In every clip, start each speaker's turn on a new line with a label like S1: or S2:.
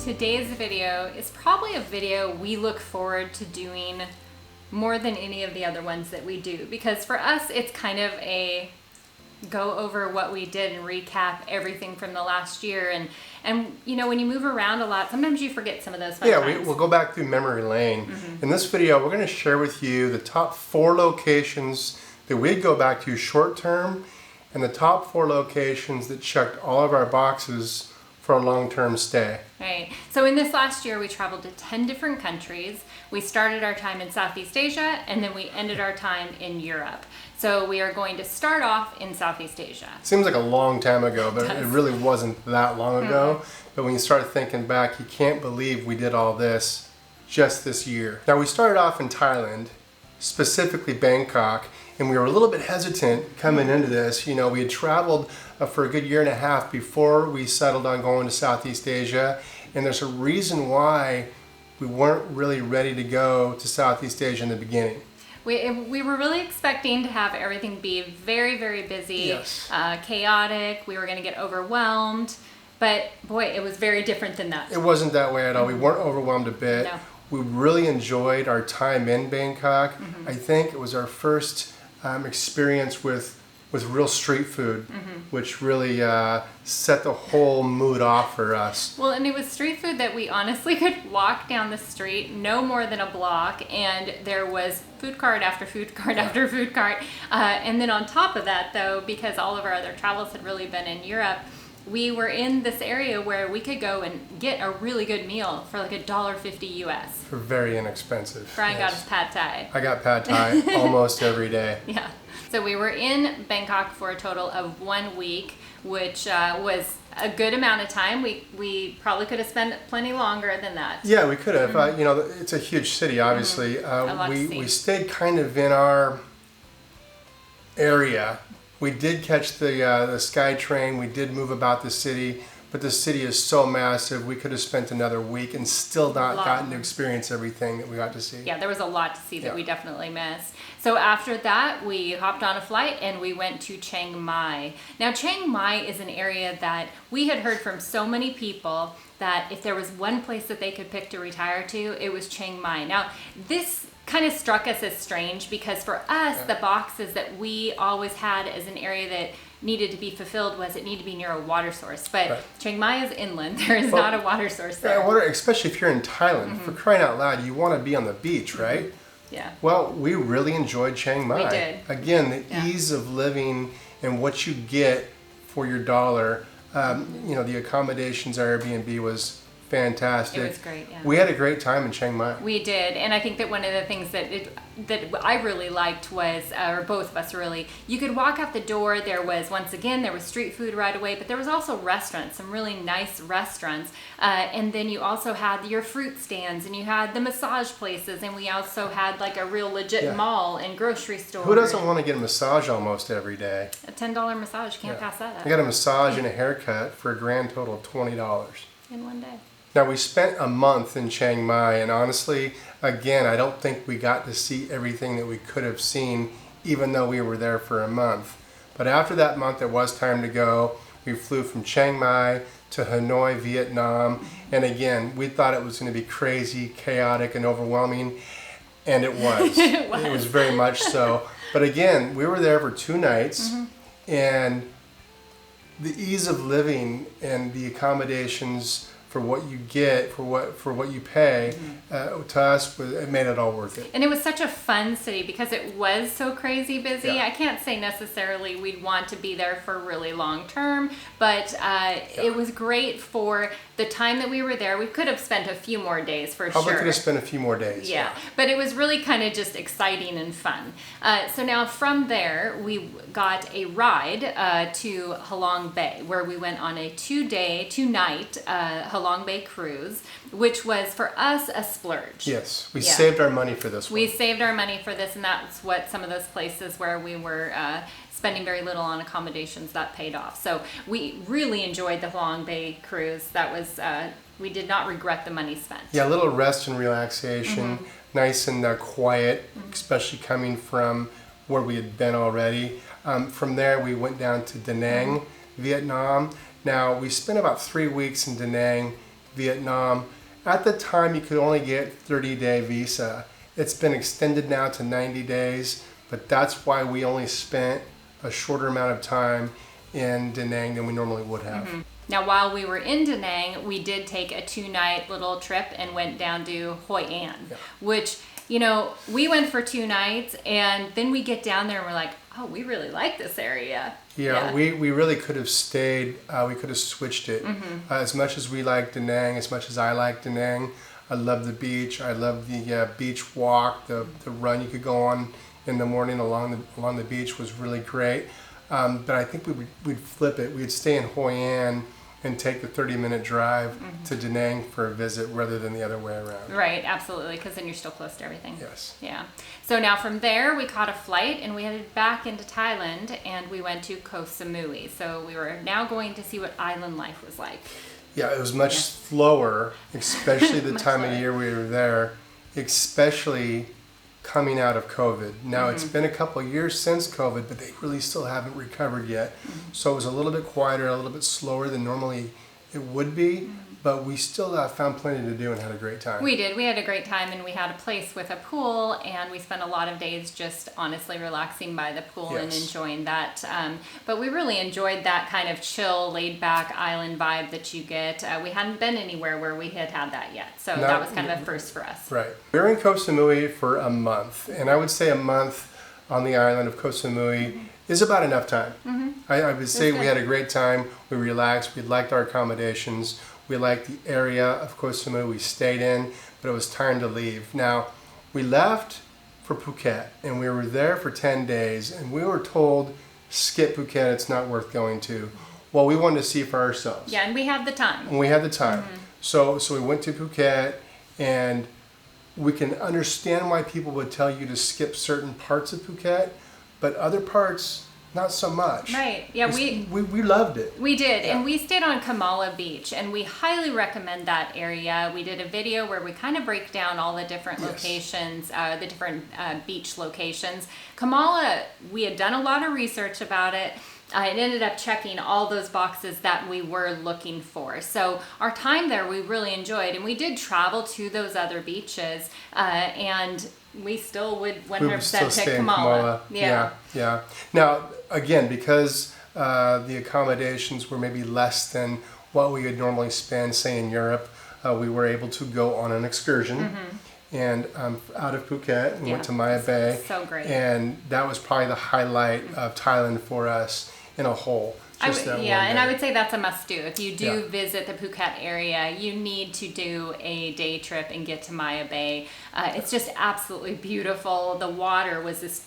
S1: Today's video is probably a video we look forward to doing more than any of the other ones that we do, because for us it's kind of a go over what we did and recap everything from the last year, and you know, when you move around a lot, sometimes you forget some of those fun times.
S2: We'll go back through memory lane. In this video we're going to share with you the top 4 locations that we'd go back to short term and the top 4 locations that checked all of our boxes for a long-term stay.
S1: Right. So in this last year, we traveled to 10 different countries. We started our time in Southeast Asia, and then we ended our time in Europe. So we are going to start off in Southeast Asia.
S2: Seems like a long time ago, but it really wasn't that long ago. But when you start thinking back, you can't believe we did all this just this year. Now, we started off in Thailand, specifically Bangkok, and we were a little bit hesitant coming into this. You know, we had traveled for a good year and a half before we settled on going to Southeast Asia, and there's a reason why we weren't really ready to go to Southeast Asia in the beginning.
S1: We were really expecting to have everything be very, very busy,
S2: yes.
S1: Chaotic. We were going to get overwhelmed, but boy, it was very different than that.
S2: It wasn't that way at all. We weren't overwhelmed a bit.
S1: No.
S2: We really enjoyed our time in Bangkok. I think it was our first experience with real street food, which really set the whole mood off for us.
S1: Well, and it was street food that we honestly could walk down the street no more than a block, and there was food cart after food cart after food cart. And then on top of that, though, because all of our other travels had really been in Europe, we were in this area where we could go and get a really good meal for like $1.50 US.
S2: For very inexpensive.
S1: Brian got his pad thai.
S2: I got pad thai almost every day.
S1: Yeah. So we were in Bangkok for a total of 1 week, which was a good amount of time. We probably could have spent plenty longer than that.
S2: Yeah, we could have. You know, it's a huge city, obviously. We stayed kind of in our area. We did catch the Sky Train. We did move about the city, but the city is so massive. We could have spent another week and still not gotten to experience everything that we got to see.
S1: Yeah, there was a lot to see that we definitely missed. So after that, we hopped on a flight and we went to Chiang Mai. Now, Chiang Mai is an area that we had heard from so many people that if there was one place that they could pick to retire to, it was Chiang Mai. Now, this kind of struck us as strange because for us, the boxes that we always had as an area that needed to be fulfilled was it needed to be near a water source. But Chiang Mai is inland. There is not a water source there.
S2: Yeah, especially if you're in Thailand. For crying out loud, you want to be on the beach, right?
S1: Yeah.
S2: Well, we really enjoyed Chiang Mai.
S1: We did.
S2: Again, the ease of living and what you get for your dollar. You know, the accommodations Airbnb was fantastic.
S1: It was great, yeah.
S2: We had a great time in Chiang Mai.
S1: We did, and I think that one of the things that I really liked was, or both of us really, you could walk out the door, there was street food right away, but there was also restaurants, some really nice restaurants, and then you also had your fruit stands, and you had the massage places, and we also had like a real legit mall and grocery store.
S2: Who doesn't want to get a massage almost every day?
S1: A $10 massage, can't pass that up.
S2: I got a massage and a haircut for a grand total of $20.
S1: In one day.
S2: Now, we spent a month in Chiang Mai, and honestly, again, I don't think we got to see everything that we could have seen, even though we were there for a month. But after that month, it was time to go. We flew from Chiang Mai to Hanoi, Vietnam, and again, we thought it was going to be crazy, chaotic, and overwhelming, and it was. It was very much so. But again, we were there for 2 nights, and the ease of living and the accommodations for what you get, for what you pay, to us, it made it all worth it.
S1: And it was such a fun city because it was so crazy busy.
S2: Yeah.
S1: I can't say necessarily we'd want to be there for really long term, but it was great for the time that we were there. We could have spent a few more days for
S2: Probably
S1: sure.
S2: could have spent a few more days.
S1: Yeah, but it was really kind of just exciting and fun. So now from there, we got a ride to Halong Bay, where we went on a 2-night Halong Bay cruise, which was for us a splurge.
S2: Yes, we saved our money for this one.
S1: We saved our money for this, and that's what some of those places where we were spending very little on accommodations, that paid off. So we really enjoyed the Halong Bay cruise. That was, we did not regret the money spent.
S2: Yeah, a little rest and relaxation, nice and quiet, especially coming from where we had been already. From there, we went down to Da Nang, Vietnam. Now, we spent about 3 weeks in Da Nang, Vietnam. At the time, you could only get 30-day visa. It's been extended now to 90 days, but that's why we only spent a shorter amount of time in Da Nang than we normally would have.
S1: Mm-hmm. Now, while we were in Da Nang, we did take a 2-night little trip and went down to Hoi An, which, you know, we went for 2 nights, and then we get down there and we're like, oh, we really like this area.
S2: Yeah, we really could have stayed. We could have switched it. As much as we like Da Nang, as much as I like Da Nang, I love the beach. I love the beach walk, the run you could go on in the morning along the beach was really great. But I think we'd flip it. We'd stay in Hoi An and take the 30-minute drive to Da Nang for a visit rather than the other way around.
S1: Right, absolutely, because then you're still close to everything.
S2: Yes.
S1: Yeah. So now from there, we caught a flight and we headed back into Thailand, and we went to Koh Samui. So we were now going to see what island life was like.
S2: Yeah, it was much slower, especially the time of year we were there, especially coming out of COVID. Now, it's been a couple of years since COVID, but they really still haven't recovered yet. So it was a little bit quieter, a little bit slower than normally it would be, but we still found plenty to do and had a great time.
S1: We did. We had a great time, and we had a place with a pool, and we spent a lot of days just honestly relaxing by the pool and enjoying that. But we really enjoyed that kind of chill, laid-back island vibe that you get. We hadn't been anywhere where we had that yet, so that was kind of a first for us.
S2: Right. We were in Koh Samui for a month, and I would say a month on the island of Koh Samui is about enough time. I would say we had a great time. We relaxed. We liked our accommodations. We liked the area of Koh Samui we stayed in, but it was time to leave. Now, we left for Phuket, and we were there for 10 days, and we were told, skip Phuket, it's not worth going to. Well, we wanted to see for ourselves.
S1: Yeah, and we had the time.
S2: And we had the time. So we went to Phuket, and we can understand why people would tell you to skip certain parts of Phuket, but other parts, not so much.
S1: Right. Yeah,
S2: we loved it.
S1: We did, and we stayed on Kamala Beach, and we highly recommend that area. We did a video where we kind of break down all the different locations, the different beach locations. Kamala, we had done a lot of research about it. It ended up checking all those boxes that we were looking for. So our time there, we really enjoyed, and we did travel to those other beaches, and we still would 100% pick Kamala.
S2: Yeah. Now, again, because the accommodations were maybe less than what we would normally spend, say, in Europe, we were able to go on an excursion. And out of Phuket, we went to Maya Bay.
S1: So great.
S2: And that was probably the highlight of Thailand for us in a whole.
S1: I would say that's a must do. If you do visit the Phuket area, you need to do a day trip and get to Maya Bay. It's just absolutely beautiful. The water was this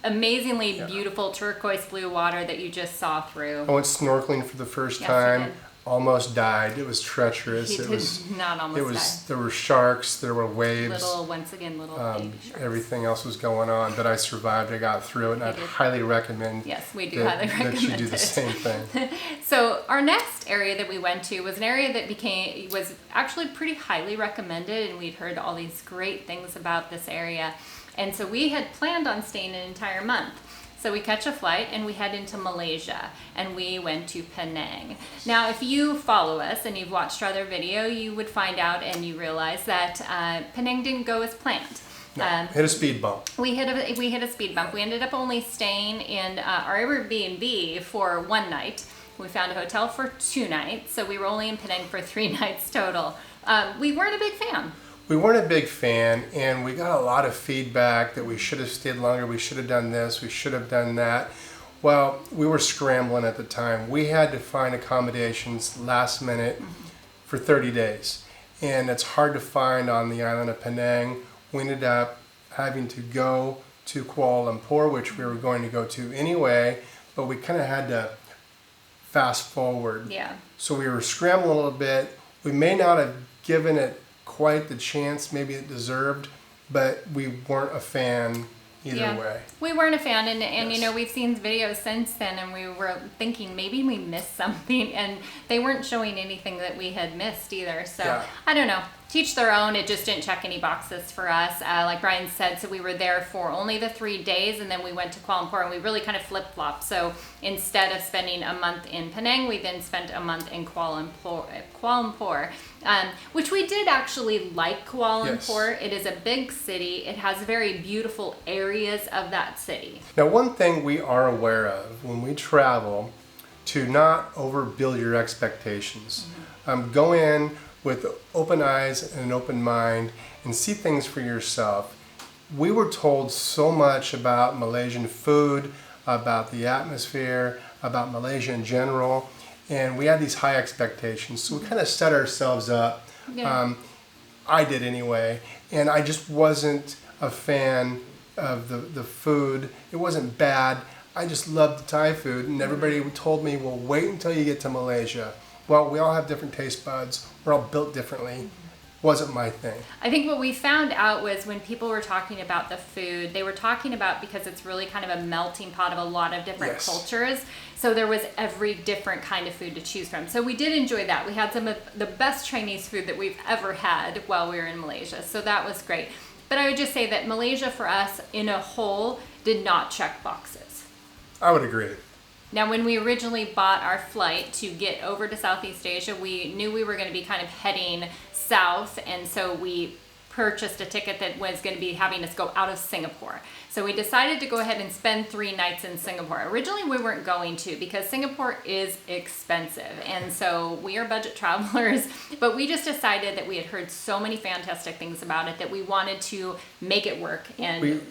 S1: amazingly beautiful turquoise blue water that you just saw through.
S2: I went snorkeling for the first time. Almost died. It was treacherous. There were sharks. There were waves.
S1: Little baby sharks.
S2: Everything else was going on, but I survived. I got through it, and I'd highly recommend.
S1: Yes, we do highly recommend
S2: that you do the same thing.
S1: So our next area that we went to was an area that was actually pretty highly recommended, and we'd heard all these great things about this area, and so we had planned on staying an entire month. So we catch a flight and we head into Malaysia, and we went to Penang. Now, if you follow us and you've watched our other video, you would find out and you realize that Penang didn't go as planned.
S2: Hit a speed bump.
S1: We hit a speed bump. We ended up only staying in our Airbnb for 1 night. We found a hotel for 2 nights, so we were only in Penang for 3 nights total. We weren't a big fan.
S2: We weren't a big fan, and we got a lot of feedback that we should have stayed longer, we should have done this, we should have done that. Well, we were scrambling at the time. We had to find accommodations last minute for 30 days, and it's hard to find on the island of Penang. We ended up having to go to Kuala Lumpur, which we were going to go to anyway, but we kind of had to fast forward.
S1: Yeah.
S2: So we were scrambling a little bit. We may not have given it quite the chance maybe it deserved, but we weren't a fan either way.
S1: We weren't a fan, and you know, we've seen videos since then, and we were thinking maybe we missed something, and they weren't showing anything that we had missed either. So I don't know. teach their own. It just didn't check any boxes for us. Like Brian said, so we were there for only the 3 days, and then we went to Kuala Lumpur, and we really kind of flip-flopped. So instead of spending a month in Penang, we then spent a month in Kuala Lumpur, which we did actually like Kuala Lumpur. Yes. It is a big city. It has very beautiful areas of that city.
S2: Now, one thing we are aware of when we travel, to not overbuild your expectations. Go in with open eyes and an open mind and see things for yourself. We were told so much about Malaysian food, about the atmosphere, about Malaysia in general, and we had these high expectations. So we kind of set ourselves up. Yeah. I did anyway, and I just wasn't a fan of the food. It wasn't bad. I just loved the Thai food, and everybody told me, well, wait until you get to Malaysia. Well, we all have different taste buds. We're all built differently. Wasn't my thing.
S1: I think what we found out was when people were talking about the food, they were talking about, because it's really kind of a melting pot of a lot of different cultures. So there was every different kind of food to choose from. So we did enjoy that. We had some of the best Chinese food that we've ever had while we were in Malaysia. So that was great. But I would just say that Malaysia for us in a whole did not check boxes.
S2: I would agree.
S1: Now, when we originally bought our flight to get over to Southeast Asia, we knew we were going to be kind of heading south, and so we purchased a ticket that was going to be having us go out of Singapore. So we decided to go ahead and spend 3 nights in Singapore. Originally, we weren't going to, because Singapore is expensive, and so we are budget travelers, but we just decided that we had heard so many fantastic things about it that we wanted to make it work, and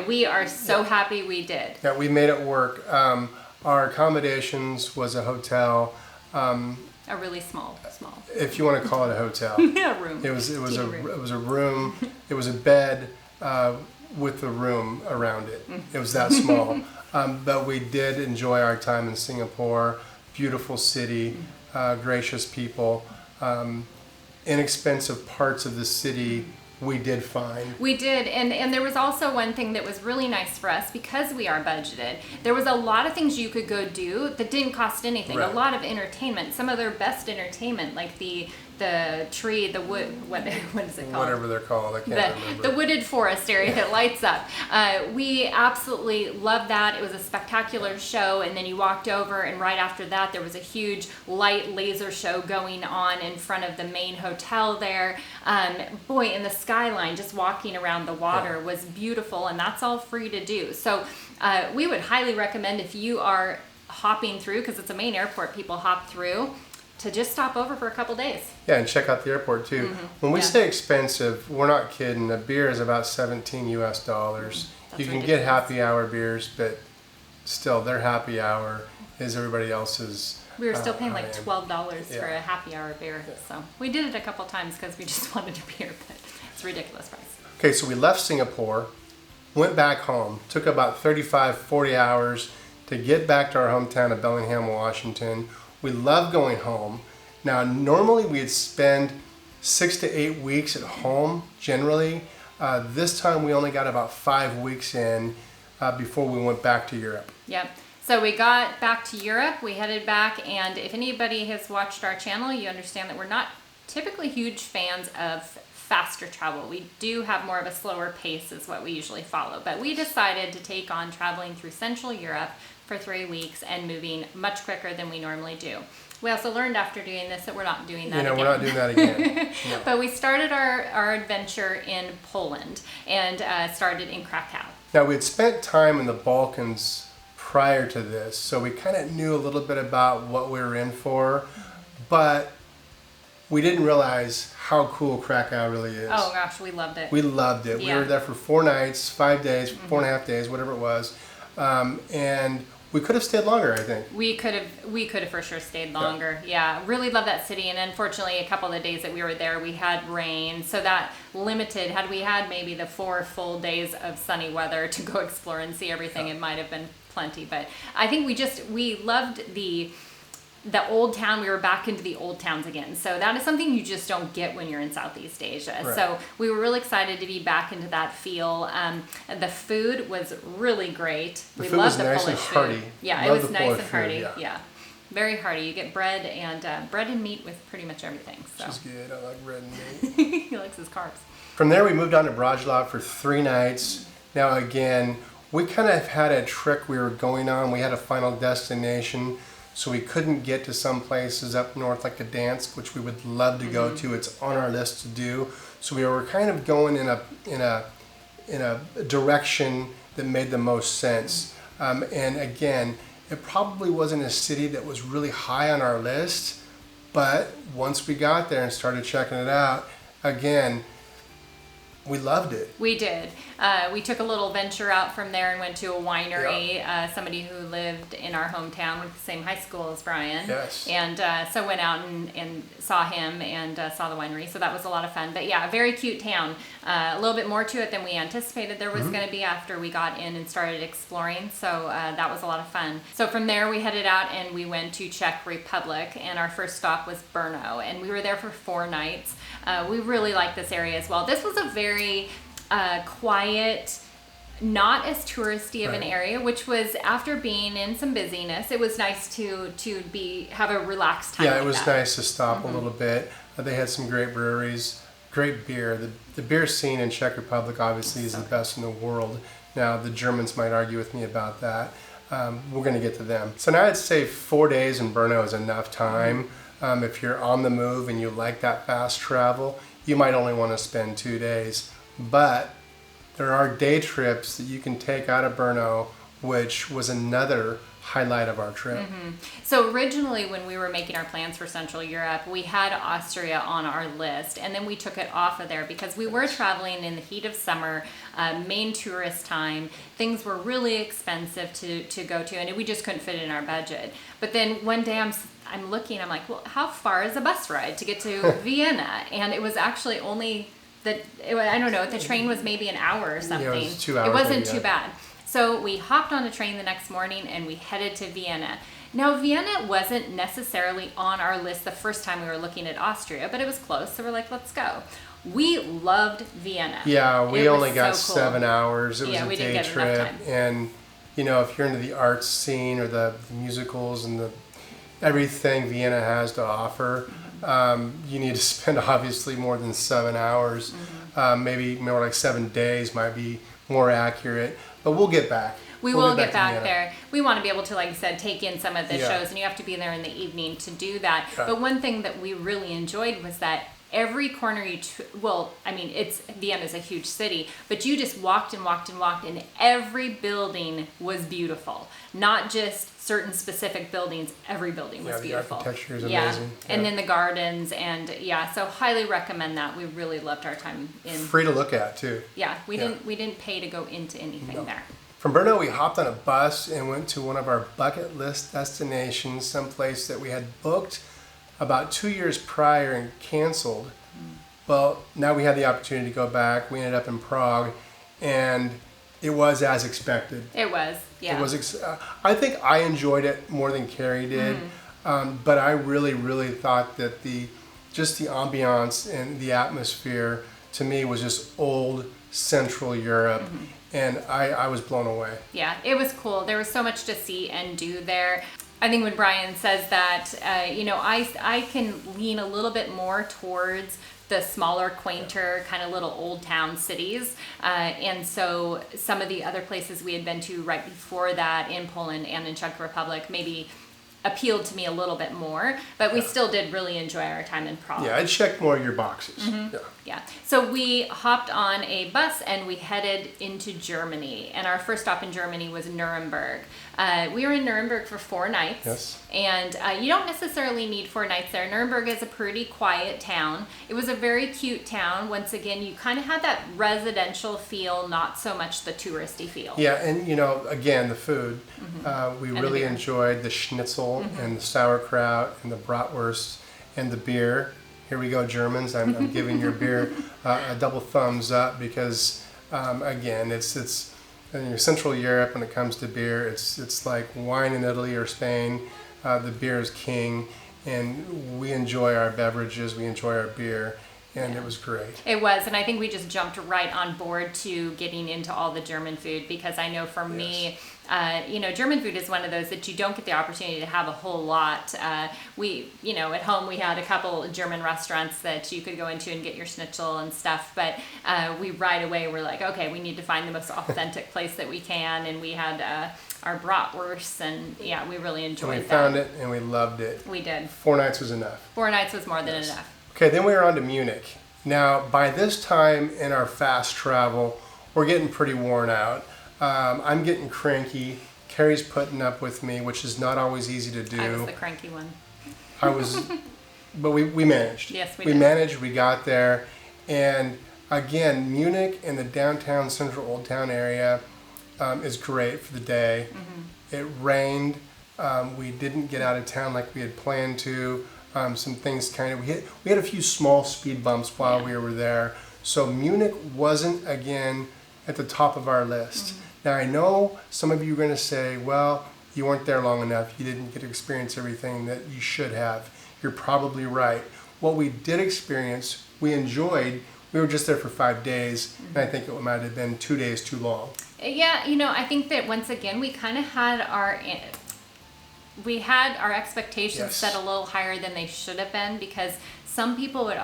S1: we are so happy we did.
S2: Yeah, we made it work. Our accommodations was a hotel.
S1: A really small.
S2: If you want to call it a hotel.
S1: Yeah, room.
S2: It was a room. It was a bed with a room around it. It was that small. But we did enjoy our time in Singapore. Beautiful city, gracious people, inexpensive parts of the city. We did fine.
S1: We did, and there was also one thing that was really nice for us, because we are budgeted. There was a lot of things you could go do that didn't cost anything. Right. A lot of entertainment. Some of their best entertainment, like the tree, the wood, what is it called?
S2: Whatever they're called, I can't remember.
S1: The wooded forest area that lights up. We absolutely loved that. It was a spectacular show, and then you walked over, and right after that there was a huge light laser show going on in front of the main hotel there. And the skyline, just walking around the water was beautiful, and that's all free to do. So we would highly recommend, if you are hopping through, because it's a main airport people hop through, to just stop over for a couple days.
S2: Yeah, and check out the airport too. When we say expensive, we're not kidding. A beer is about $17 US. You can get happy hour beers, but still, their happy hour is everybody else's.
S1: We were still paying like $12 for a happy hour beer. Yeah. So we did it a couple times because we just wanted a beer, but it's a ridiculous price.
S2: Okay, so we left Singapore, went back home. Took about 35, 40 hours to get back to our hometown of Bellingham, Washington. We love going home. Now, normally we'd spend 6 to 8 weeks at home, generally. This time we only got about 5 weeks in before we went back to Europe.
S1: Yep. So we got back to Europe, we headed back, and if anybody has watched our channel, you understand that we're not typically huge fans of faster travel. We do have more of a slower pace is what we usually follow, but we decided to take on traveling through Central Europe for 3 weeks and moving much quicker than we normally do. We also learned after doing this that we're not doing that again.
S2: We're not doing that again. No.
S1: But we started our adventure in Poland and started in Krakow.
S2: Now, we had spent time in the Balkans prior to this, so we kind of knew a little bit about what we were in for, but we didn't realize how cool Krakow really is.
S1: Oh gosh, we loved it.
S2: We loved it.
S1: Yeah.
S2: We were there for 4 nights, 5 days, 4.5 days, whatever it was, and we could have stayed longer, I think.
S1: We could have for sure stayed longer. Yeah, really love that city. And unfortunately, a couple of the days that we were there, we had rain, so that limited. Had we had maybe the 4 full days of sunny weather to go explore and see everything, it might have been plenty. But I think we loved the old town. We were back into the old towns again. So that is something you just don't get when you're in Southeast Asia.
S2: Right.
S1: So we were really excited to be back into that feel. The food was really great.
S2: We loved the nice Polish food.
S1: Yeah, it was nice and hearty. Yeah. Very hearty. You get bread and meat with pretty much everything. So.
S2: Which is good. I like bread and meat.
S1: You likes his carbs.
S2: From there, we moved on to Wroclaw for 3 nights. Now, again, we kind of had a trick we were going on. We had a final destination, so we couldn't get to some places up north like Gdansk, which we would love to go to. It's on our list to do. So we were kind of going in a direction that made the most sense. And again, it probably wasn't a city that was really high on our list, but once we got there and started checking it out, again, we loved it.
S1: We did. We took a little venture out from there and went to a winery. Somebody who lived in our hometown, went to the same high school as Brian.
S2: Yes.
S1: And so went out and saw him and saw the winery. So that was a lot of fun. But yeah, a very cute town. A little bit more to it than we anticipated there was going to be after we got in and started exploring. So that was a lot of fun. So from there we headed out and we went to Czech Republic. And our first stop was Brno. And we were there for 4 nights. We really liked this area as well. This was a very quiet, not as touristy of an area, which was after being in some busyness. It was nice to have a relaxed time.
S2: Yeah, it was nice to stop a little bit. They had some great breweries, great beer. The beer scene in Czech Republic obviously is the best in the world. Now the Germans might argue with me about that. We're going to get to them. So now I'd say 4 days in Brno is enough time. If you're on the move and you like that fast travel, you might only want to spend 2 days. But there are day trips that you can take out of Brno, which was another highlight of our trip.
S1: So originally when we were making our plans for Central Europe, we had Austria on our list, and then we took it off of there because we were traveling in the heat of summer, main tourist time. Things were really expensive to go to, and we just couldn't fit it in our budget. But then one day I'm looking, I'm like, well, how far is a bus ride to get to Vienna? And it was actually only I don't know, the train was maybe an hour or something.
S2: Yeah, it was 2 hours.
S1: It wasn't too bad. So we hopped on a train the next morning and we headed to Vienna. Now, Vienna wasn't necessarily on our list the first time we were looking at Austria, but it was close, so we're like, let's go. We loved Vienna.
S2: Yeah, we only got
S1: so cool.
S2: 7 hours. It was a day trip. And, you know, if you're into the arts scene or the musicals and everything Vienna has to offer, you need to spend obviously more than 7 hours. Maybe more like 7 days might be more accurate, but we'll get back.
S1: We'll will get back there. We want to be able to, like I said, take in some of the shows, and you have to be there in the evening to do that. Yeah. But one thing that we really enjoyed was that every corner Vienna's a huge city, but you just walked and walked and walked, and every building was beautiful. Not just certain specific buildings, every building was beautiful.
S2: The architecture is amazing.
S1: And then the gardens, and so highly recommend that. We really loved our time in.
S2: Free to look at too.
S1: Yeah, we didn't pay to go into anything there.
S2: From Brno, we hopped on a bus and went to one of our bucket list destinations, someplace that we had booked about 2 years prior and canceled. Well, now we had the opportunity to go back. We ended up in Prague, and it was as expected.
S1: It was, yeah.
S2: It was. I think I enjoyed it more than Carrie did, but I really, really thought that the ambiance and the atmosphere to me was just old Central Europe. And I was blown away. Yeah,
S1: it was cool. There was so much to see and do there. I think when Brian says that, I can lean a little bit more towards the smaller, quainter, kind of little old town cities. And so some of the other places we had been to right before that in Poland and in Czech Republic maybe appealed to me a little bit more, but we still did really enjoy our time in Prague.
S2: Yeah, I checked more of your boxes.
S1: Yeah. So we hopped on a bus and we headed into Germany. And our first stop in Germany was Nuremberg. We were in Nuremberg for 4 nights.
S2: Yes.
S1: And you don't necessarily need 4 nights there. Nuremberg is a pretty quiet town. It was a very cute town. Once again, you kind of had that residential feel, not so much the touristy feel.
S2: Yeah, and again, the food. We really enjoyed the schnitzel and the sauerkraut and the bratwurst and the beer. Here we go, Germans. I'm giving your beer a double thumbs up because, again, it's in Central Europe when it comes to beer. It's like wine in Italy or Spain. The beer is king, and we enjoy our beverages. We enjoy our beer, and it was great.
S1: It was, and I think we just jumped right on board to getting into all the German food, because I know for me, German food is one of those that you don't get the opportunity to have a whole lot. We, at home we had a couple German restaurants that you could go into and get your schnitzel and stuff, but we right away were like, okay, we need to find the most authentic place that we can, and we had our bratwurst, and we really enjoyed that.
S2: And we found it, and we loved it.
S1: We did.
S2: 4 nights was enough.
S1: 4 nights was more than enough.
S2: Okay, then we were on to Munich. Now, by this time in our fast travel, we're getting pretty worn out. I'm getting cranky. Carrie's putting up with me, which is not always easy to do.
S1: I was the cranky one.
S2: But we managed.
S1: Yes, we
S2: did.
S1: We
S2: managed, we got there. And again, Munich and the downtown central Old Town area is great for the day. Mm-hmm. It rained. We didn't get out of town like we had planned to. Some things we had a few small speed bumps while we were there. So Munich wasn't, again, at the top of our list. Mm-hmm. Now I know some of you are going to say, well, you weren't there long enough. You didn't get to experience everything that you should have. You're probably right. What we did experience, we enjoyed. We were just there for 5 days, and I think it might have been 2 days too long.
S1: Yeah, I think that once again, we kind of had our expectations set a little higher than they should have been, because some people would,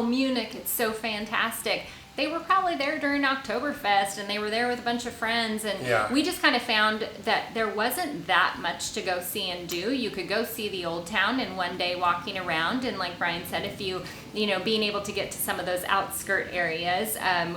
S1: Munich, it's so fantastic. They were probably there during Oktoberfest, and they were there with a bunch of friends, and we just kind of found that there wasn't that much to go see and do. You could go see the old town in one day walking around, and like Brian said, if you being able to get to some of those outskirt areas,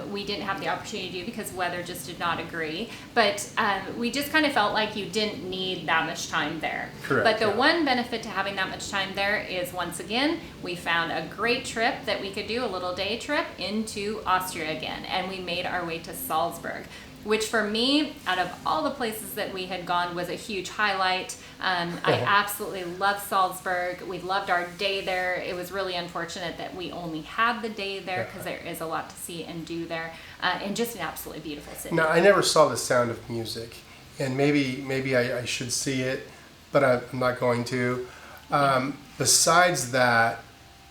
S1: we didn't have the opportunity to do because weather just did not agree. But we just kind of felt like you didn't need that much time there.
S2: Correct.
S1: But the one benefit to having that much time there is, once again, we found a great trip that we could do, a little day trip into Austria again, and we made our way to Salzburg, which for me, out of all the places that we had gone, was a huge highlight. I absolutely love Salzburg. We loved our day there. It was really unfortunate that we only had the day there, because there is a lot to see and do there, and just an absolutely beautiful city.
S2: Now, I never saw The Sound of Music, and maybe I should see it, but I'm not going to. Besides that,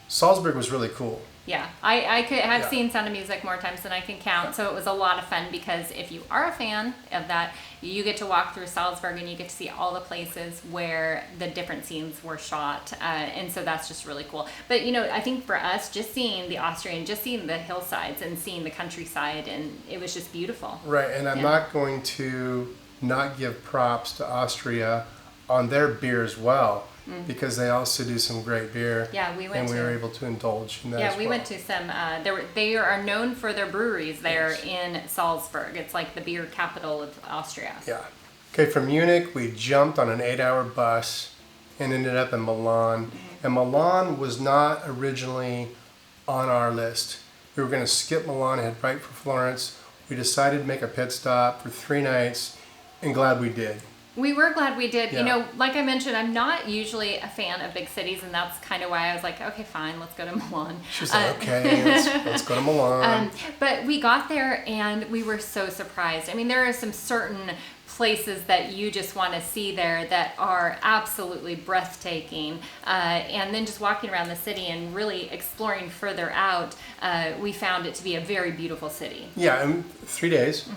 S2: Salzburg was really cool.
S1: Yeah, I've seen Sound of Music more times than I can count, so it was a lot of fun, because if you are a fan of that, you get to walk through Salzburg and you get to see all the places where the different scenes were shot, and so that's just really cool. But I think for us, just seeing the Austrian, just seeing the hillsides and seeing the countryside, and it was just beautiful.
S2: Right, and I'm not going to not give props to Austria on their beer as well. Because they also do some great beer.
S1: Yeah, we
S2: were able to indulge in that.
S1: Yeah, we went to some. They are known for their breweries there in Salzburg. It's like the beer capital of Austria.
S2: Yeah. Okay, from Munich we jumped on an 8-hour bus and ended up in Milan. And Milan was not originally on our list. We were going to skip Milan and head right for Florence. We decided to make a pit stop for 3 nights, and glad we did.
S1: We were glad we did.
S2: Yeah.
S1: Like I mentioned, I'm not usually a fan of big cities, and that's kind of why I was like, okay, fine, let's go to Milan.
S2: She was like, okay, let's go to Milan.
S1: But we got there, and we were so surprised. I mean, there are some certain places that you just want to see there that are absolutely breathtaking. And then just walking around the city and really exploring further out, we found it to be a very beautiful city.
S2: Yeah, and 3 days.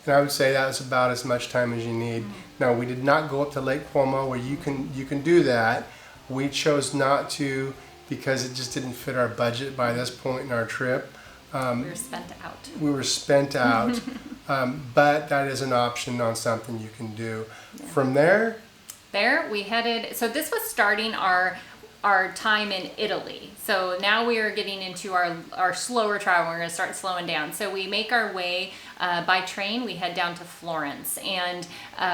S2: And I would say that was about as much time as you need. Now, we did not go up to Lake Como, where you can do that. We chose not to because it just didn't fit our budget by this point in our trip.
S1: We were spent out.
S2: But that is an option on something you can do. Yeah. From there
S1: we headed. So this was starting our time in Italy. So now we are getting into our slower travel. We're going to start slowing down. So we make our way by train. We head down to Florence, and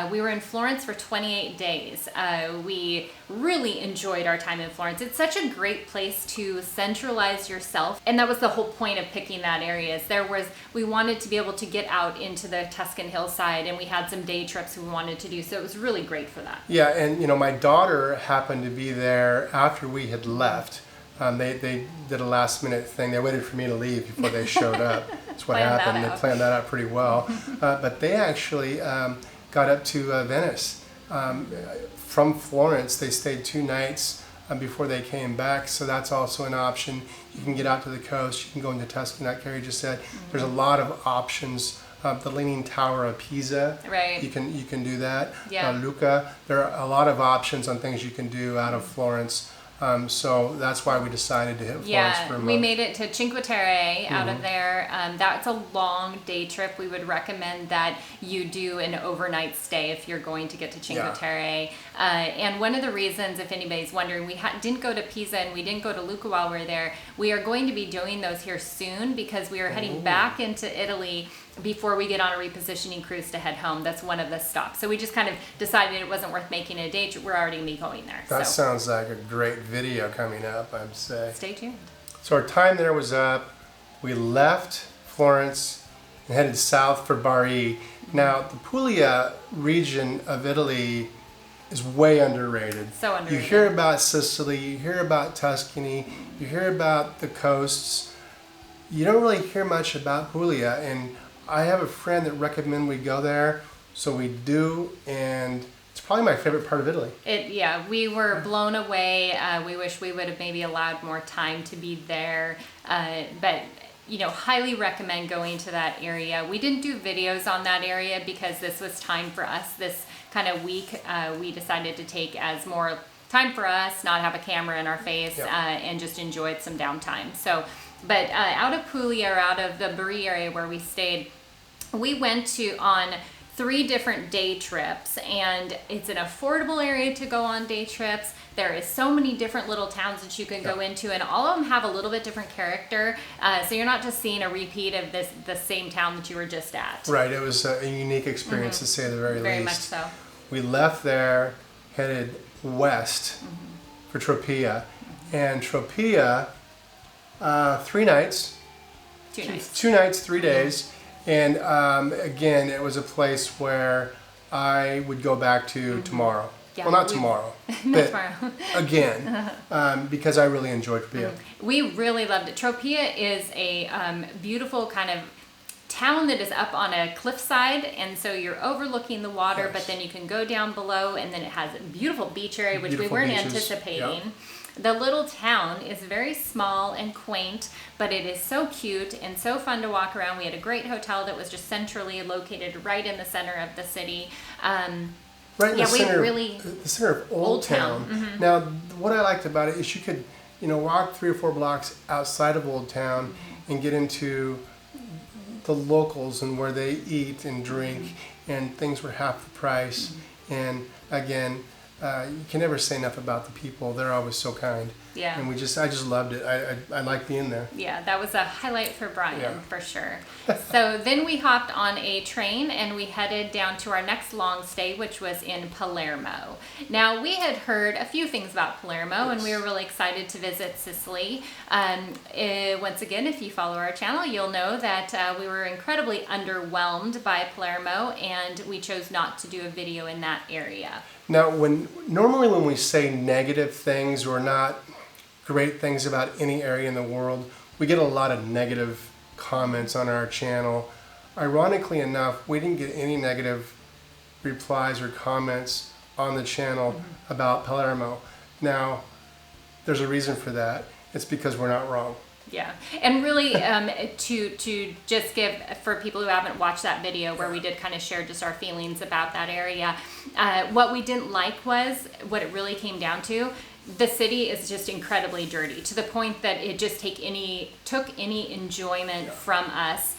S1: we were in Florence for 28 days. We really enjoyed our time in Florence. It's such a great place to centralize yourself, and that was the whole point of picking that area. We wanted to be able to get out into the Tuscan hillside, and we had some day trips we wanted to do. So it was really great for that.
S2: Yeah, and my daughter happened to be there after we had left. They did a last minute thing. They waited for me to leave before they showed up. That's what happened. They planned that out pretty well. But they actually got up to Venice. From Florence, they stayed 2 nights before they came back, so that's also an option. You can get out to the coast, you can go into Tuscan, like Carrie just said. There's a lot of options. The Leaning Tower of Pisa,
S1: right?
S2: You can do that.
S1: Yeah.
S2: Lucca. There are a lot of options on things you can do out of Florence. So that's why we decided to hit Florence for a month.
S1: We made it to Cinque Terre out of there. That's a long day trip. We would recommend that you do an overnight stay if you're going to get to Cinque Terre. And one of the reasons, if anybody's wondering, we didn't go to Pisa and we didn't go to Lucca while we were there. We are going to be doing those here soon because we are heading back into Italy before we get on a repositioning cruise to head home. That's one of the stops. So we just kind of decided it wasn't worth making a day trip. We're already going to be going there.
S2: That sounds like a great video coming up, I'd say.
S1: Stay tuned.
S2: So our time there was up. We left Florence and headed south for Bari. Now, the Puglia region of Italy is way underrated.
S1: So underrated.
S2: You hear about Sicily, you hear about Tuscany, you hear about the coasts. You don't really hear much about Puglia, and I have a friend that recommended we go there, so we do, and it's probably my favorite part of Italy.
S1: We were blown away. We wish we would have maybe allowed more time to be there, but highly recommend going to that area. We didn't do videos on that area because this was time for us. This kind of week, we decided to take as more time for us, not have a camera in our face, and just enjoyed some downtime. So, but out of Puglia, or out of the Bari area where we stayed, we went on 3 different day trips, and it's an affordable area to go on day trips. There is so many different little towns that you can go into, and all of them have a little bit different character. So you're not just seeing a repeat of the same town that you were just at.
S2: Right, it was a unique experience to say the very least.
S1: Very much so.
S2: We left there, headed west for Tropea, and Tropea, 3 nights.
S1: 2 nights.
S2: 2 nights, 3 days. And again, it was a place where I would go back to tomorrow.
S1: Yeah,
S2: well, not tomorrow,
S1: not
S2: but
S1: tomorrow.
S2: again, because I really enjoyed Tropea.
S1: We really loved it. Tropea is a beautiful kind of town that is up on a cliffside, and so you're overlooking the water, but then you can go down below, and then it has a beautiful beach area, which we weren't anticipating. Yep. The little town is very small and quaint, but it is so cute and so fun to walk around. We had a great hotel that was just centrally located right in the center of the city.
S2: Right in the center of Old Town. Now, what I liked about it is you could, walk 3 or 4 blocks outside of Old Town and get into the locals and where they eat and drink, and things were half the price. And again, you can never say enough about the people. They're always so kind. Yeah. And I just loved it. I liked being there.
S1: Yeah, that was a highlight for Brian, for sure. So then we hopped on a train and we headed down to our next long stay, which was in Palermo. Now, we had heard a few things about Palermo, and we were really excited to visit Sicily. Once again, if you follow our channel, you'll know that we were incredibly underwhelmed by Palermo, and we chose not to do a video in that area.
S2: Now, normally when we say negative things or not great things about any area in the world, we get a lot of negative comments on our channel. Ironically enough, we didn't get any negative replies or comments on the channel about Palermo. Now, there's a reason for that. It's because we're not wrong.
S1: Yeah, and really to just give, for people who haven't watched that video where we did kind of share just our feelings about that area, what we didn't like was, what it really came down to, the city is just incredibly dirty, to the point that it just took any enjoyment from us.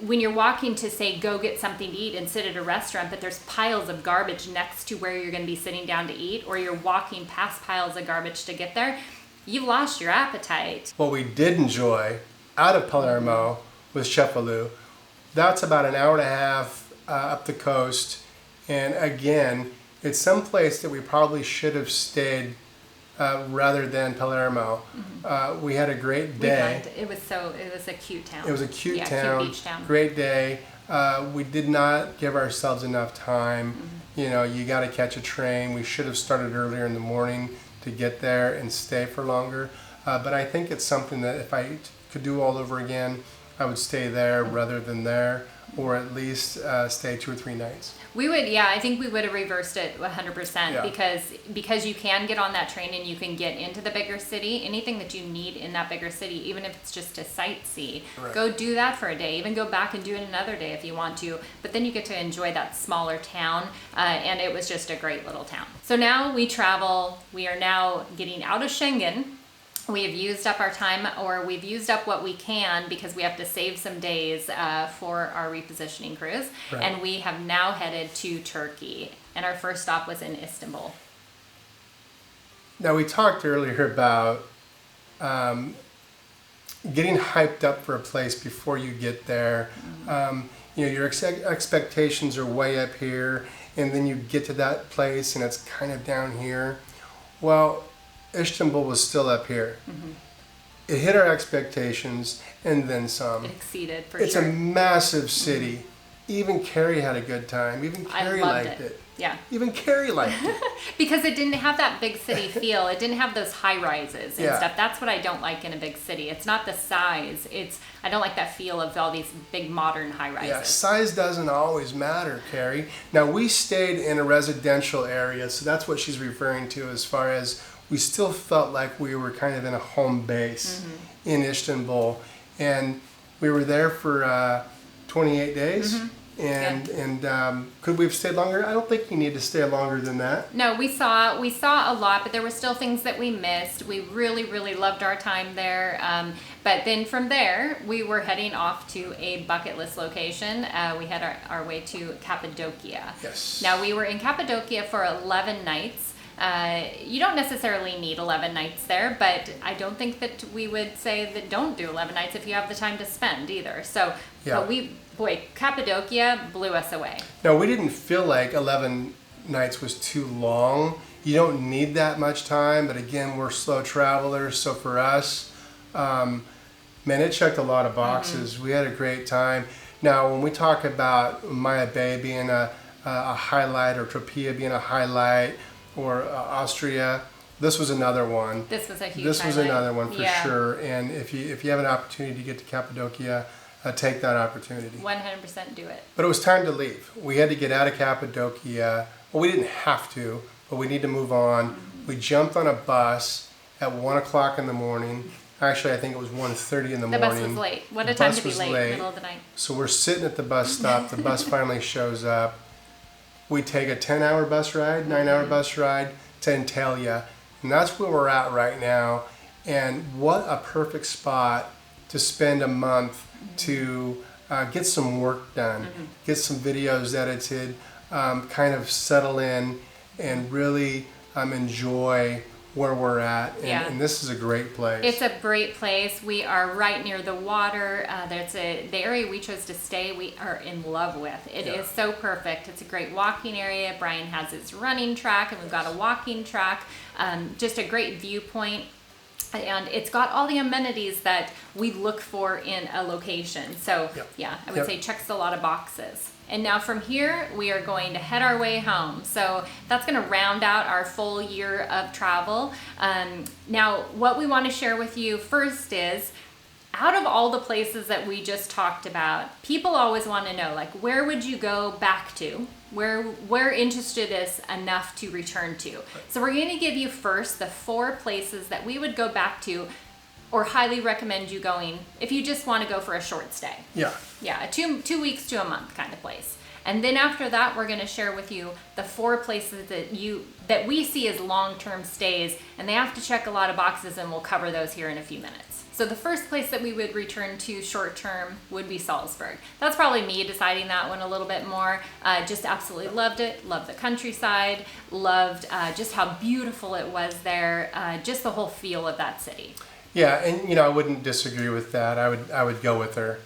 S1: When you're walking to, say, go get something to eat and sit at a restaurant, but there's piles of garbage next to where you're going to be sitting down to eat, or you're walking past piles of garbage to get there, you've lost your appetite.
S2: What we did enjoy out of Palermo was Cefalù. That's about an hour and a half up the coast. And again, it's some place that we probably should have stayed rather than Palermo. We had a great day.
S1: It was a cute town.
S2: It was a cute town.
S1: Cute beach town.
S2: Great day. We did not give ourselves enough time. You got to catch a train. We should have started earlier in the morning to get there and stay for longer. But I think it's something that if I could do all over again, I would stay there rather than there. or at least stay 2 or 3 nights.
S1: We would, yeah, I think we would have reversed it 100%
S2: Yeah.
S1: because you can get on that train and you can get into the bigger city. Anything that you need in that bigger city, even if it's just to sightsee,
S2: Right.
S1: go do that for a day. Even go back and do it another day if you want to. But then you get to enjoy that smaller town, and it was just a great little town. So now we travel. We are now getting out of Schengen. We have used up our time, or we've used up what we can because we have to save some days for our repositioning cruise.
S2: Right.
S1: And we have now headed to Turkey. And our first stop was in Istanbul.
S2: Now, we talked earlier about getting hyped up for a place before you get there. Your expectations are way up here, and then you get to that place and it's kind of down here. Well, Istanbul was still up here. It hit our expectations and then some.
S1: It exceeded for
S2: It's
S1: sure.
S2: a massive city. Even Carrie had a good time. Even Carrie
S1: I loved
S2: liked it.
S1: Yeah.
S2: Even Carrie liked it.
S1: Because it didn't have that big city feel. It didn't have those high rises and
S2: Yeah.
S1: stuff. That's what I don't like in a big city. It's not the size. I don't like that feel of all these big modern high rises.
S2: Yeah, size doesn't always matter, Carrie. Now, we stayed in a residential area, so that's what she's referring to as far as we still felt like we were kind of in a home base in Istanbul. And we were there for 28 days. And could we have stayed longer? I don't think you need to stay longer than that.
S1: No, we saw a lot, but there were still things that we missed. We really, really loved our time there. But then from there, we were heading off to a bucket list location. We had our way to Cappadocia.
S2: Yes.
S1: Now, we were in Cappadocia for 11 nights. You don't necessarily need 11 nights there, but I don't think that we would say that don't do 11 nights if you have the time to spend either. So,
S2: Yeah.
S1: but Cappadocia blew us away.
S2: No, we didn't feel like 11 nights was too long. You don't need that much time, but again, we're slow travelers, so for us, man, it checked a lot of boxes. We had a great time. Now, when we talk about Maya Bay being a highlight, or Tropea being a highlight, or Austria, this was another one.
S1: This was a huge
S2: This was
S1: highlight.
S2: another one for
S1: Yeah.
S2: sure. And if you have an opportunity to get to Cappadocia, take that opportunity.
S1: 100% do it.
S2: But it was time to leave. We had to get out of Cappadocia. Well, we didn't have to, but we need to move on. We jumped on a bus at 1 o'clock in the morning. Actually, I think it was 1:30 in the
S1: The
S2: morning.
S1: bus was late. What
S2: The
S1: a time
S2: bus
S1: to be
S2: was
S1: late,
S2: late.
S1: middle of the night.
S2: So we're sitting at the bus stop. The bus finally shows up. We take a 10-hour bus ride, 9-hour bus ride to Antalya. And that's where we're at right now. And what a perfect spot to spend a month to get some work done, get some videos edited, kind of settle in and really enjoy where we're at.
S1: Yeah.
S2: And this is a great place.
S1: It's a great place. We are right near the water. The area we chose to stay, we are in love with. It
S2: Yeah.
S1: is so perfect. It's a great walking area. Brian has his running track, and we've got a walking track. Just a great viewpoint. And it's got all the amenities that we look for in a location. So,
S2: Yep.
S1: yeah, I would
S2: Yep.
S1: say checks a lot of boxes. And now from here, we are going to head our way home. So that's going to round out our full year of travel. Now, what we want to share with you first is, out of all the places that we just talked about, people always want to know, like, where would you go back to? Where interested is enough to return to? So we're going to give you first the 4 places that we would go back to or highly recommend you going if you just want to go for a short stay.
S2: Yeah.
S1: Yeah, a 2 weeks to a month kind of place. And then after that, we're going to share with you the 4 places that we see as long-term stays, and they have to check a lot of boxes, and we'll cover those here in a few minutes. So the first place that we would return to short-term would be Salzburg. That's probably me deciding that one a little bit more. Just absolutely loved it. Loved the countryside. Loved just how beautiful it was there. Just the whole feel of that city.
S2: Yeah, and I wouldn't disagree with that. I would go with her.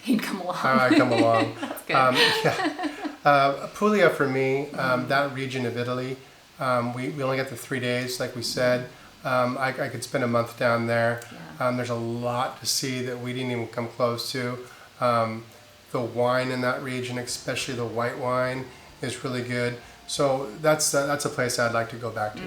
S1: He'd come along.
S2: I come along.
S1: That's good.
S2: Puglia for me, that region of Italy, we only got the 3 days, like we said. I could spend a month down there.
S1: Yeah.
S2: There's a lot to see that we didn't even come close to. The wine in that region, especially the white wine, is really good. So that's a place I'd like to go back to.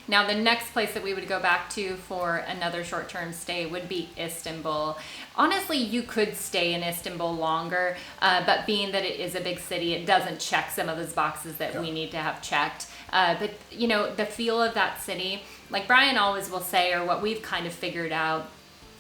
S1: Now, the next place that we would go back to for another short-term stay would be Istanbul. Honestly, you could stay in Istanbul longer, but being that it is a big city, it doesn't check some of those boxes that we need to have checked. But, you know, the feel of that city, like Brian always will say, or what we've kind of figured out,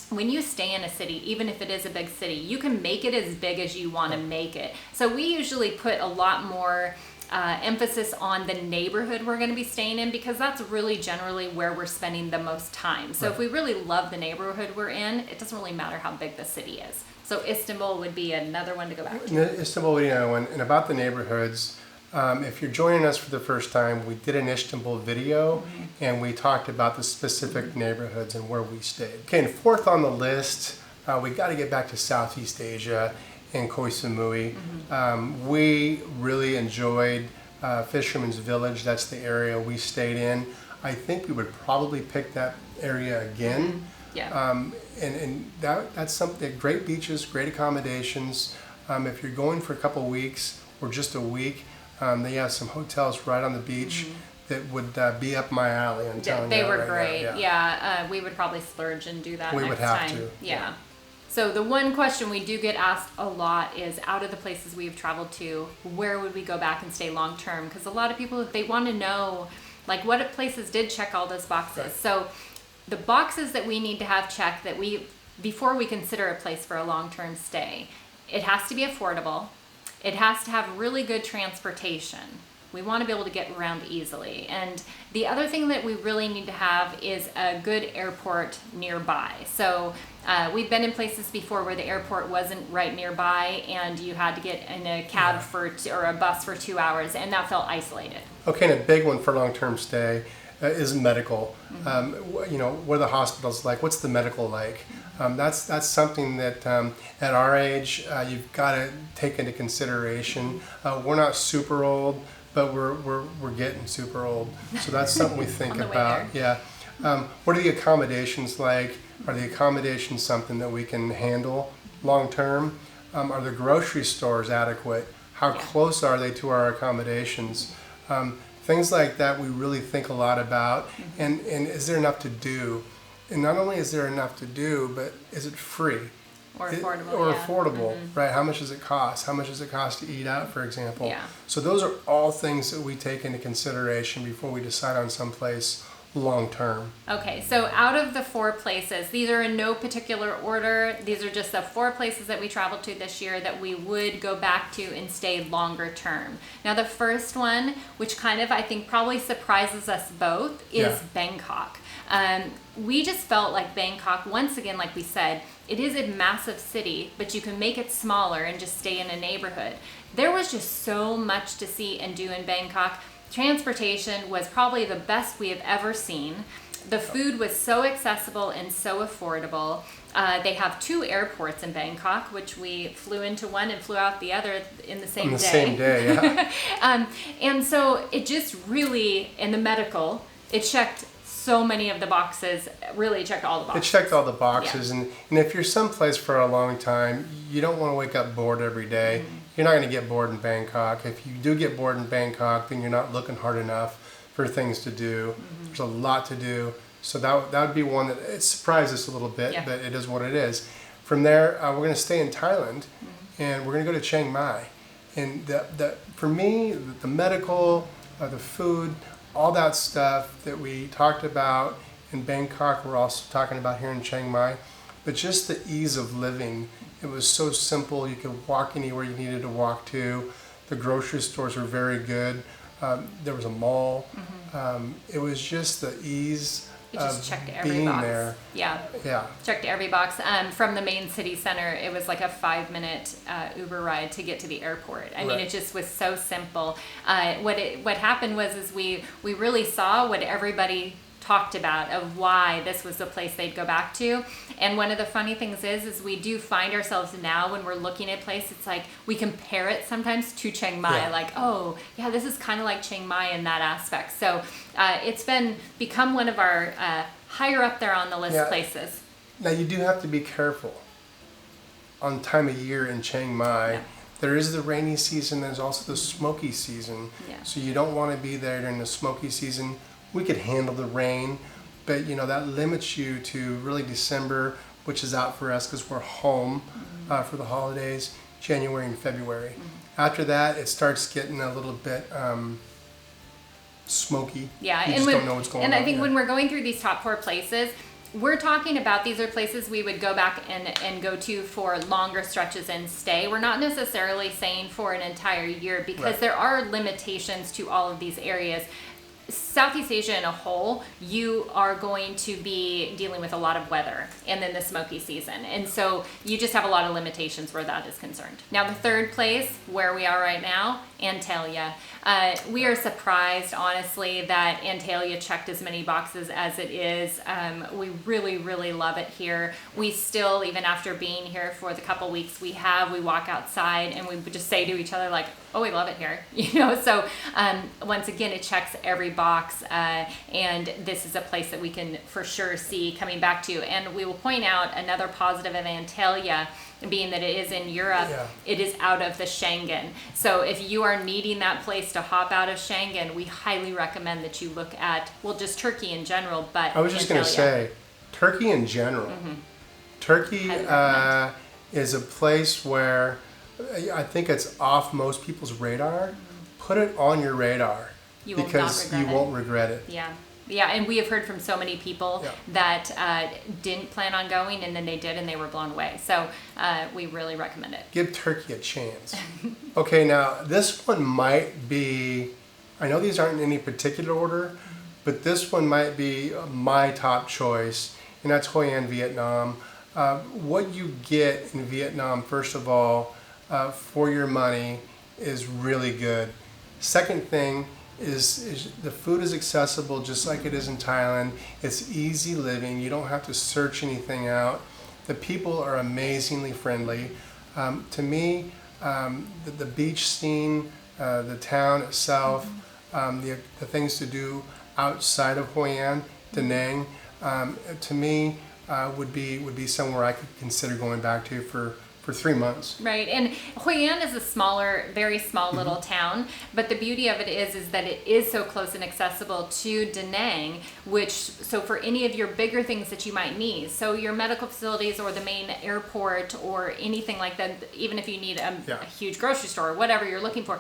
S1: when you stay in a city, even if it is a big city, you can make it as big as you want to make it. So we usually put a lot more emphasis on the neighborhood we're going to be staying in, because that's really generally where we're spending the most time. So if we really love the neighborhood we're in, it doesn't really matter how big the city is. So Istanbul would be another one to go back to.
S2: Istanbul, you know, and about the neighborhoods, if you're joining us for the first time, we did an Istanbul video and we talked about the specific neighborhoods and where we stayed. Okay, and fourth on the list, we got to get back to Southeast Asia and Koh Samui. We really enjoyed Fisherman's Village. That's the area we stayed in. I think we would probably pick that area again. And that's something, great beaches, great accommodations. If you're going for a couple weeks or just a week, they have some hotels right on the beach that would be up my alley. I'm telling you.
S1: They were
S2: right
S1: great.
S2: Now.
S1: We would probably splurge and do that
S2: We
S1: next
S2: would have
S1: time.
S2: to.
S1: Yeah. So the one question we do get asked a lot is, out of the places we've traveled to, where would we go back and stay long term? Because a lot of people, they want to know, like, what places did check all those boxes.
S2: Right.
S1: So the boxes that we need to have checked before we consider a place for a long term stay, it has to be affordable. It has to have really good transportation. We want to be able to get around easily. And the other thing that we really need to have is a good airport nearby. So we've been in places before where the airport wasn't right nearby and you had to get in a cab or a bus for 2 hours, and that felt isolated.
S2: Okay, and a big one for long-term stay is medical. You know, what are the hospitals like? What's the medical like? That's something that at our age you've got to take into consideration. We're not super old, but we're getting super old, so that's something we think about. Yeah. What are the accommodations like? Are the accommodations something that we can handle long term? Are the grocery stores adequate? How close are they to our accommodations? Things like that we really think a lot about. And is there enough to do? And not only is there enough to do, but is it free?
S1: Or affordable.
S2: Affordable, right? How much does it cost? How much does it cost to eat out, for example?
S1: Yeah.
S2: So those are all things that we take into consideration before we decide on some place long term.
S1: Okay, so out of the 4 places, these are in no particular order. These are just the 4 places that we traveled to this year that we would go back to and stay longer term. Now, the first one, which kind of I think probably surprises us both, is Bangkok. We just felt like Bangkok, once again, like we said, it is a massive city, but you can make it smaller and just stay in a neighborhood. There was just so much to see and do in Bangkok. Transportation was probably the best we have ever seen. The food was so accessible and so affordable. They have 2 airports in Bangkok, which we flew into one and flew out the other in the same day.
S2: Same day, yeah.
S1: And so it just really, in the medical, it checked so many of the boxes, really checked all the boxes.
S2: It checked all the boxes, and if you're someplace for a long time, you don't want to wake up bored every day. You're not going to get bored in Bangkok. If you do get bored in Bangkok, then you're not looking hard enough for things to do. There's a lot to do. So that would be one that it surprised us a little bit, but it is what it is. From there, we're going to stay in Thailand, and we're going to go to Chiang Mai. And for me, the medical, the food, all that stuff that we talked about in Bangkok, we're also talking about here in Chiang Mai. But just the ease of living, it was so simple. You could walk anywhere you needed to walk to. The grocery stores were very good. There was a mall. It was just the ease
S1: just checked every
S2: being
S1: box.
S2: there.
S1: Yeah. Checked every box. From the main city center, it was like a 5-minute Uber ride to get to the airport. I mean, it just was so simple. What happened was we really saw what everybody talked about of why this was the place they'd go back to. And one of the funny things is we do find ourselves now when we're looking at a place, it's like we compare it sometimes to Chiang Mai, like, oh yeah, this is kind of like Chiang Mai in that aspect. So it's become one of our higher up there on the list places.
S2: Now you do have to be careful on time of year in Chiang Mai. There is the rainy season, there's also the smoky season. So you don't want to be there during the smoky season we could handle the rain, but you know, that limits you to really December, which is out for us because we're home for the holidays, January and February. After that, it starts getting a little bit smoky.
S1: Yeah,
S2: you just don't know what's going on.
S1: And I think when we're going through these top 4 places, we're talking about these are places we would go back and go to for longer stretches and stay. We're not necessarily saying for an entire year because there are limitations to all of these areas. Southeast Asia in a whole, you are going to be dealing with a lot of weather and then the smoky season. And so you just have a lot of limitations where that is concerned. Now the third place where we are right now, Antalya. We are surprised, honestly, that Antalya checked as many boxes as it is. We really, really love it here. We still, even after being here for the couple weeks we walk outside and we just say to each other like, oh, we love it here. You know, so once again, it checks every box, and this is a place that we can for sure see coming back to. And we will point out another positive of Antalya, being that it is in Europe, it is out of the Schengen. So if you are needing that place to hop out of Schengen, we highly recommend that you look at, well, just Turkey in general, but
S2: I was just going to say, Turkey in general. Turkey is a place where I think it's off most people's radar. Put it on your radar because you won't regret it.
S1: Yeah, and we have heard from so many people that didn't plan on going and then they did and they were blown away. So we really recommend it.
S2: Give Turkey a chance. Okay, now this one might be, I know these aren't in any particular order, but this one might be my top choice, and that's Hoi An, Vietnam. What you get in Vietnam, first of all, for your money is really good. Second thing is the food is accessible just like it is in Thailand. It's easy living. You don't have to search anything out. The people are amazingly friendly. To me, the beach scene, the town itself, the things to do outside of Hoi An, Da Nang, to me would be somewhere I could consider going back to for 3 months.
S1: Right, and Hoi An is a smaller, very small little town, but the beauty of it is that it is so close and accessible to Da Nang, so for any of your bigger things that you might need, so your medical facilities or the main airport or anything like that, even if you need a huge grocery store or whatever you're looking for,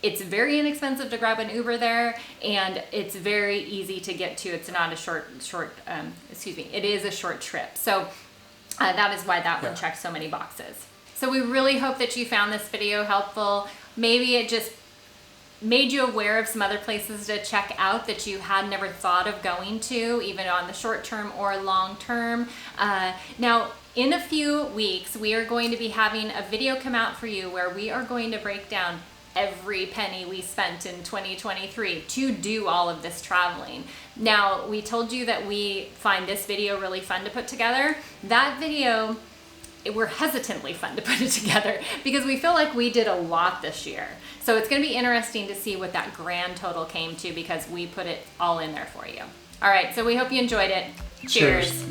S1: it's very inexpensive to grab an Uber there, and it's very easy to get to. It's not a it is a short trip. So that is why that one checks so many boxes. So we really hope that you found this video helpful. Maybe it just made you aware of some other places to check out that you had never thought of going to, even on the short term or long term. Now, in a few weeks, we are going to be having a video come out for you where we are going to break down every penny we spent in 2023 to do all of this traveling. Now, we told you that we find this video really fun to put together. That video, we're hesitantly fun to put it together because we feel like we did a lot this year. So it's going to be interesting to see what that grand total came to because we put it all in there for you. All right, so we hope you enjoyed it. Cheers.